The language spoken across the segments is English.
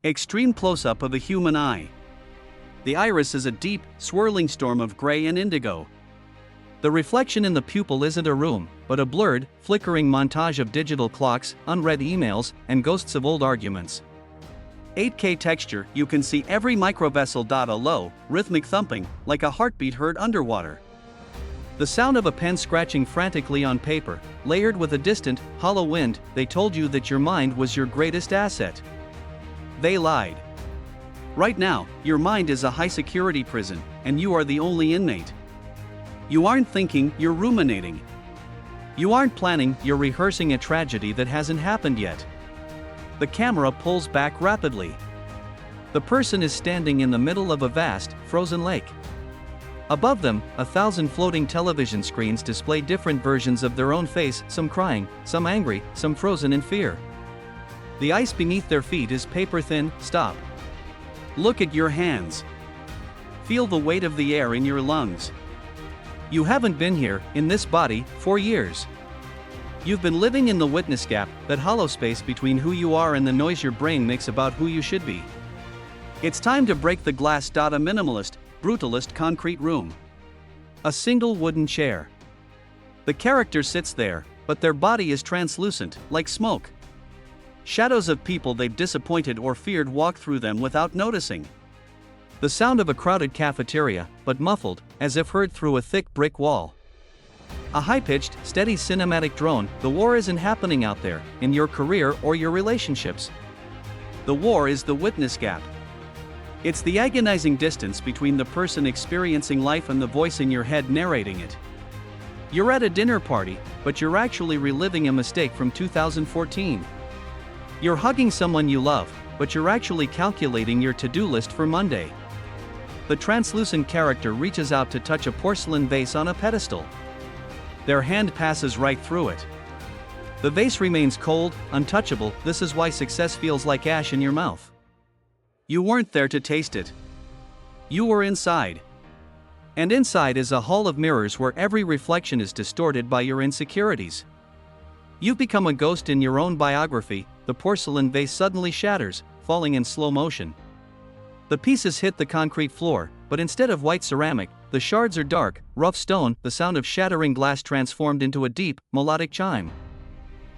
Extreme close-up of a human eye. The iris is a deep, swirling storm of gray and indigo. The reflection in the pupil isn't a room, but a blurred, flickering montage of digital clocks, unread emails, and ghosts of old arguments. 8K texture, you can see every microvessel. A low, rhythmic thumping, like a heartbeat heard underwater. The sound of a pen scratching frantically on paper, layered with a distant, hollow wind. They told you that your mind was your greatest asset. They lied. Right now, your mind is a high-security prison, and you are the only inmate. You aren't thinking, you're ruminating. You aren't planning, you're rehearsing a tragedy that hasn't happened yet. The camera pulls back rapidly. The person is standing in the middle of a vast, frozen lake. Above them, 1,000 floating television screens display different versions of their own face, some crying, some angry, some frozen in fear. The ice beneath their feet is paper-thin. Stop. Look at your hands. Feel the weight of the air in your lungs. You haven't been here, in this body, for years. You've been living in the witness gap, that hollow space between who you are and the noise your brain makes about who you should be. It's time to break the glass. A minimalist, brutalist concrete room. A single wooden chair. The character sits there, but their body is translucent, like smoke. Shadows of people they've disappointed or feared walk through them without noticing. The sound of a crowded cafeteria, but muffled, as if heard through a thick brick wall. A high-pitched, steady cinematic drone. The war isn't happening out there, in your career or your relationships. The war is the witness gap. It's the agonizing distance between the person experiencing life and the voice in your head narrating it. You're at a dinner party, but you're actually reliving a mistake from 2014. You're hugging someone you love, but you're actually calculating your to-do list for Monday. The translucent character reaches out to touch a porcelain vase on a pedestal. Their hand passes right through it. The vase remains cold, untouchable. This is why success feels like ash in your mouth. You weren't there to taste it. You were inside. And inside is a hall of mirrors where every reflection is distorted by your insecurities. You've become a ghost in your own biography. The porcelain vase suddenly shatters, falling in slow motion. The pieces hit the concrete floor, but instead of white ceramic, the shards are dark, rough stone. The sound of shattering glass transformed into a deep, melodic chime.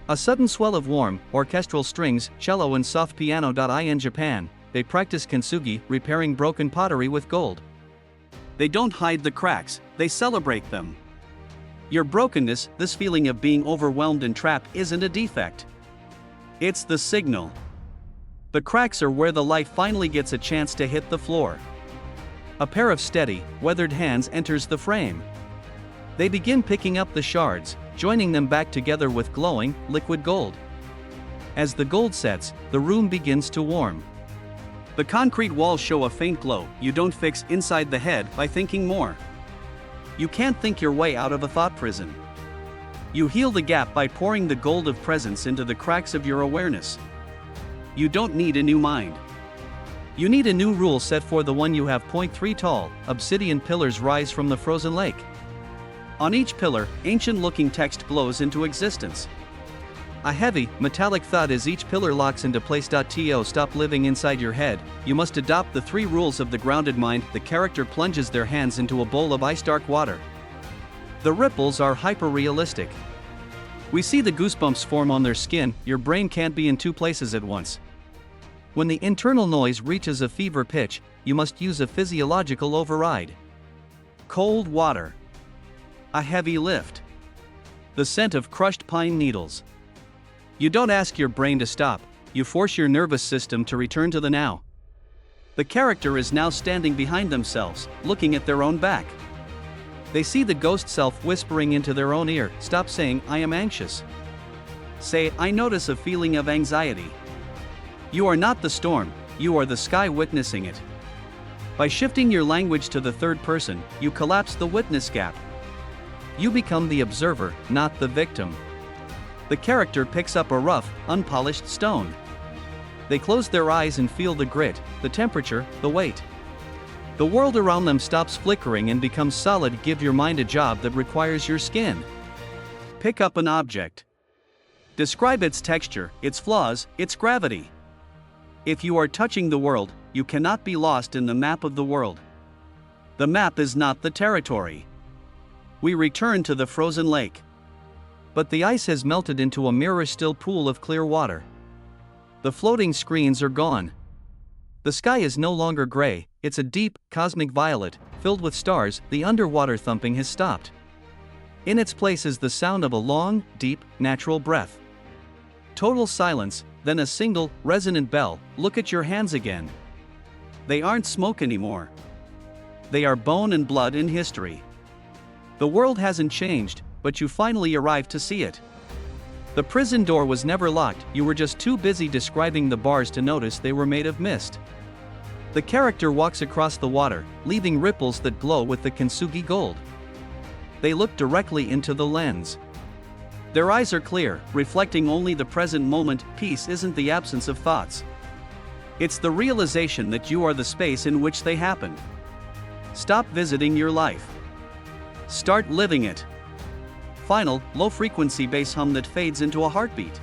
A sudden swell of warm, orchestral strings, cello and soft piano. In Japan, they practice Kintsugi, repairing broken pottery with gold. They don't hide the cracks, they celebrate them. Your brokenness, this feeling of being overwhelmed and trapped, isn't a defect. It's the signal. The cracks are where the light finally gets a chance to hit the floor. A pair of steady, weathered hands enters the frame. They begin picking up the shards, joining them back together with glowing, liquid gold. As the gold sets, the room begins to warm. The concrete walls show a faint glow. You don't fix inside the head by thinking more. You can't think your way out of a thought prison. You heal the gap by pouring the gold of presence into the cracks of your awareness. You don't need a new mind. You need a new rule set for the one you have. 3 tall, obsidian pillars rise from the frozen lake. On each pillar, ancient-looking text glows into existence. A heavy, metallic thud as each pillar locks into place. To stop living inside your head, you must adopt the 3 rules of the grounded mind. The character plunges their hands into a bowl of ice-dark water. The ripples are hyper-realistic. We see the goosebumps form on their skin. Your brain can't be in 2 places at once. When the internal noise reaches a fever pitch, you must use a physiological override. Cold water. A heavy lift. The scent of crushed pine needles. You don't ask your brain to stop, you force your nervous system to return to the now. The character is now standing behind themselves, looking at their own back. They see the ghost self whispering into their own ear. Stop saying, "I am anxious." Say, "I notice a feeling of anxiety." You are not the storm, you are the sky witnessing it. By shifting your language to the third person, you collapse the witness gap. You become the observer, not the victim. The character picks up a rough, unpolished stone. They close their eyes and feel the grit, the temperature, the weight. The world around them stops flickering and becomes solid. Give your mind a job that requires your skin. Pick up an object. Describe its texture, its flaws, its gravity. If you are touching the world, you cannot be lost in the map of the world. The map is not the territory. We return to the frozen lake. But the ice has melted into a mirror-still pool of clear water. The floating screens are gone. The sky is no longer gray, it's a deep, cosmic violet, filled with stars. The underwater thumping has stopped. In its place is the sound of a long, deep, natural breath. Total silence, then a single, resonant bell. Look at your hands again. They aren't smoke anymore. They are bone and blood in history. The world hasn't changed, but you finally arrived to see it. The prison door was never locked, you were just too busy describing the bars to notice they were made of mist. The character walks across the water, leaving ripples that glow with the Kintsugi gold. They look directly into the lens. Their eyes are clear, reflecting only the present moment. Peace isn't the absence of thoughts. It's the realization that you are the space in which they happen. Stop visiting your life. Start living it. Final, low-frequency bass hum that fades into a heartbeat.